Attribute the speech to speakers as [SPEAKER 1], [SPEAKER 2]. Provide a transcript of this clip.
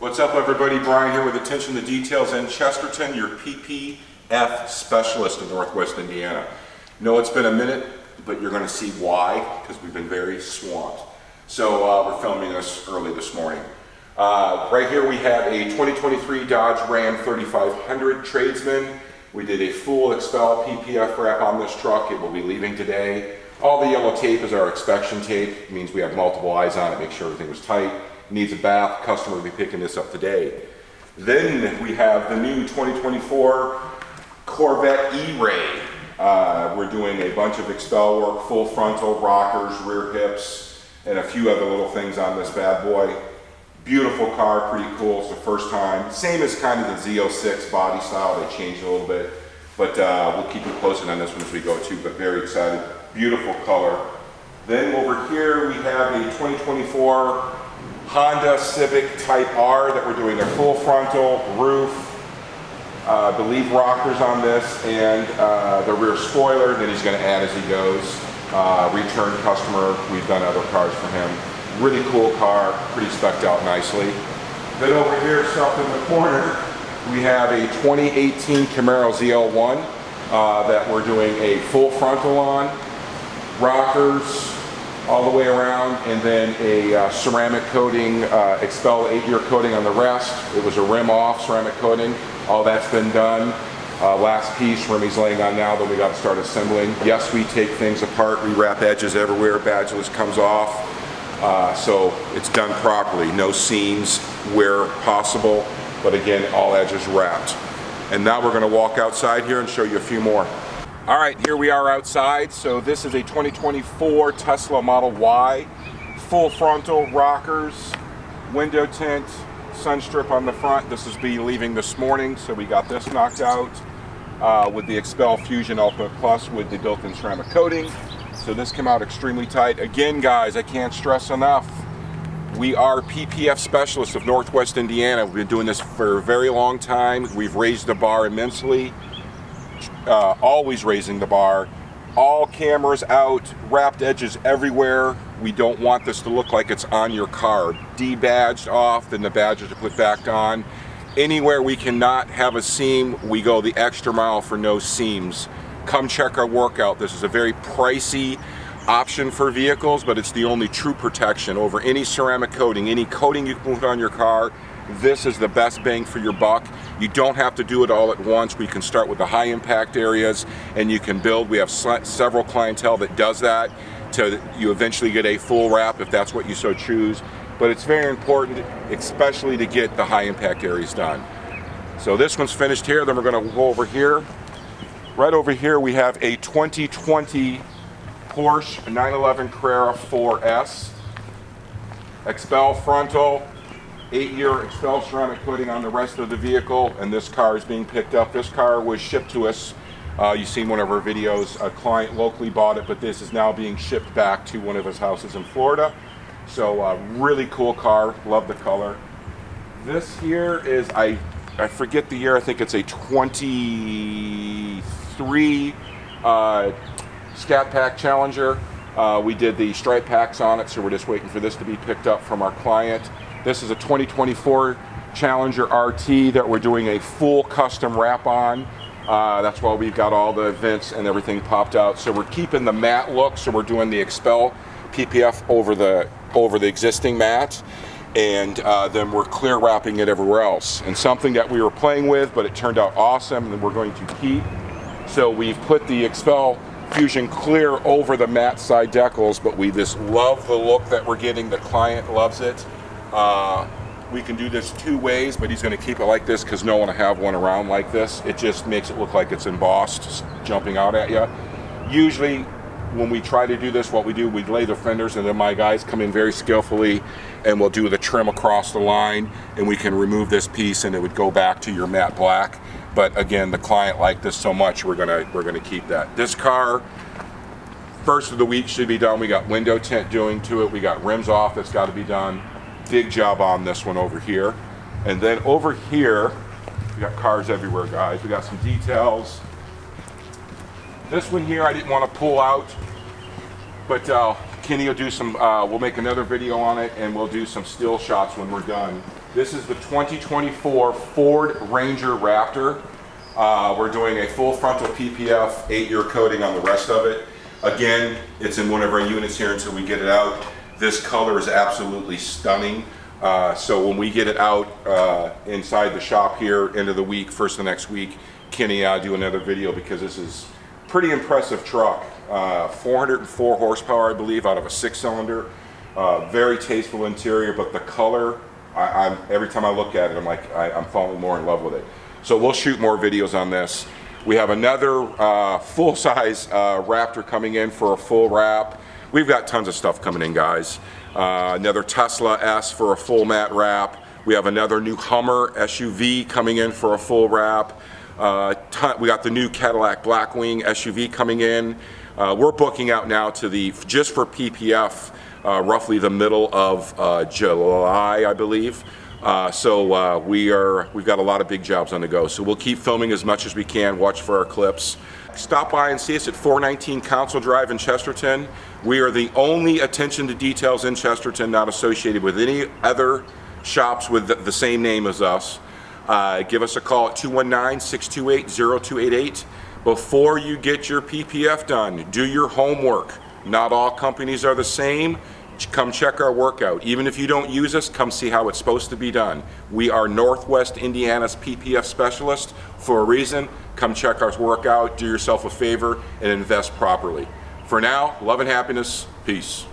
[SPEAKER 1] What's up, everybody? Brian here with Attention to Details in Chesterton, your PPF specialist in Northwest Indiana. No, it's been a minute, but you're going to see why, because we've been very swamped. So we're filming this early this morning. Right here we have a 2023 Dodge Ram 3500 Tradesman. We did a full xpel PPF wrap on this truck. It will be leaving today. All the yellow tape is our inspection tape. It means we have multiple eyes on it, make sure everything was tight. Needs a bath. Customer will be picking this up today. Then we have the new 2024 Corvette E-Ray. We're doing a bunch of xpel work, full frontal, rockers, rear hips, and a few other little things on this bad boy. Beautiful car, pretty cool. It's the first time. Same as kind of the Z06 body style. They changed a little bit, but we'll keep you posted on this one as we go too. But very excited. Beautiful color. Then over here we have a 2024 Honda Civic Type R that we're doing a full frontal, roof, I believe rockers on this, and the rear spoiler that he's going to add as he goes. Return customer, we've done other cars for him. Really cool car, pretty specced out nicely. Then over here, stuff in the corner, we have a 2018 Camaro ZL1 that we're doing a full frontal on, rockers, all the way around, and then a ceramic coating, xpel 8-year coating on the rest. It was a rim off ceramic coating. All that's been done. Last piece, rim he's laying on now, then we got to start assembling. Yes, we take things apart, we wrap edges everywhere, badgeless comes off. So it's done properly, no seams where possible, but again, all edges wrapped. And now we're going to walk outside here and show you a few more. All right, here we are outside. So this is a 2024 Tesla Model Y, full frontal, rockers, window tint, sun strip on the front. This is be leaving this morning, so we got this knocked out with the xpel Fusion Ultimate Plus with the built-in ceramic coating. So this came out extremely tight. Again, guys, I can't stress enough, we are PPF specialists of Northwest Indiana. We've been doing this for a very long time. We've raised the bar immensely. Always raising the bar, all cameras out, wrapped edges everywhere. We don't want this to look like it's on your car. Debadged off, then the badges are put back on. Anywhere we cannot have a seam, we go the extra mile for no seams. Come check our work out. This is a very pricey option for vehicles, but it's the only true protection over any ceramic coating, any coating you can put on your car. This is the best bang for your buck. You don't have to do it all at once. We can start with the high impact areas and you can build. We have several clientele that does that till you eventually get a full wrap if that's what you so choose. But it's very important, especially to get the high impact areas done. So this one's finished here, then we're gonna go over here. Right over here we have a 2020 Porsche 911 Carrera 4S. xpel frontal, 8-year xpel ceramic coating on the rest of the vehicle, and this car is being picked up. This car was shipped to us. You've seen one of our videos. A client locally bought it, but this is now being shipped back to one of his houses in Florida. So really cool car. Love the color. This here is, I forget the year. I think it's a 23 Scat Pack Challenger. We did the stripe packs on it, so we're just waiting for this to be picked up from our client. This is a 2024 Challenger RT that we're doing a full custom wrap on. That's why we've got all the vents and everything popped out. So we're keeping the matte look, so we're doing the xpel PPF over the existing matte, and then we're clear wrapping it everywhere else. And something that we were playing with, but it turned out awesome, and we're going to keep. So we've put the xpel Fusion clear over the matte side decals, but we just love the look that we're getting. The client loves it. We can do this two ways, but he's going to keep it like this because no one will have one around like this. It just makes it look like it's embossed, jumping out at you. Usually when we try to do this, what we do, we lay the fenders, and then my guys come in very skillfully and we'll do the trim across the line, and we can remove this piece and it would go back to your matte black. But again, the client liked this so much, we're gonna keep that. This car, first of the week should be done. We got window tint doing to it. We got rims off that's got to be done. Big job on this one over here. And then over here, we got cars everywhere, guys. We got some details. This one here I didn't want to pull out, but Kenny will do some, we'll make another video on it, and we'll do some still shots when we're done. This is the 2024 Ford Ranger Raptor. We're doing a full frontal PPF 8-year coating on the rest of it. Again, it's in one of our units here until we get it out. This color is absolutely stunning. So when we get it out inside the shop here, end of the week, first of the next week, Kenny and I do another video because this is a pretty impressive truck. 404 horsepower, I believe, out of a 6-cylinder. Very tasteful interior, but the color, every time I look at it, I'm falling more in love with it. So we'll shoot more videos on this. We have another full-size Raptor coming in for a full wrap. We've got tons of stuff coming in, guys. Another Tesla S for a full matte wrap. We have another new Hummer SUV coming in for a full wrap. We got the new Cadillac Blackwing SUV coming in. We're booking out now to just for PPF, roughly the middle of July, I believe. So we've got a lot of big jobs on the go. So we'll keep filming as much as we can. Watch for our clips. Stop by and see us at 419 Council Drive in Chesterton. We are the only attention to details in Chesterton not associated with any other shops with the same name as us. Give us a call at 219-628-0288. Before you get your PPF done, do your homework. Not all companies are the same. Come check our workout. Even if you don't use us, come see how it's supposed to be done. We are Northwest Indiana's PPF specialist for a reason. Come check our workout, do yourself a favor, and invest properly. For now, love and happiness. Peace.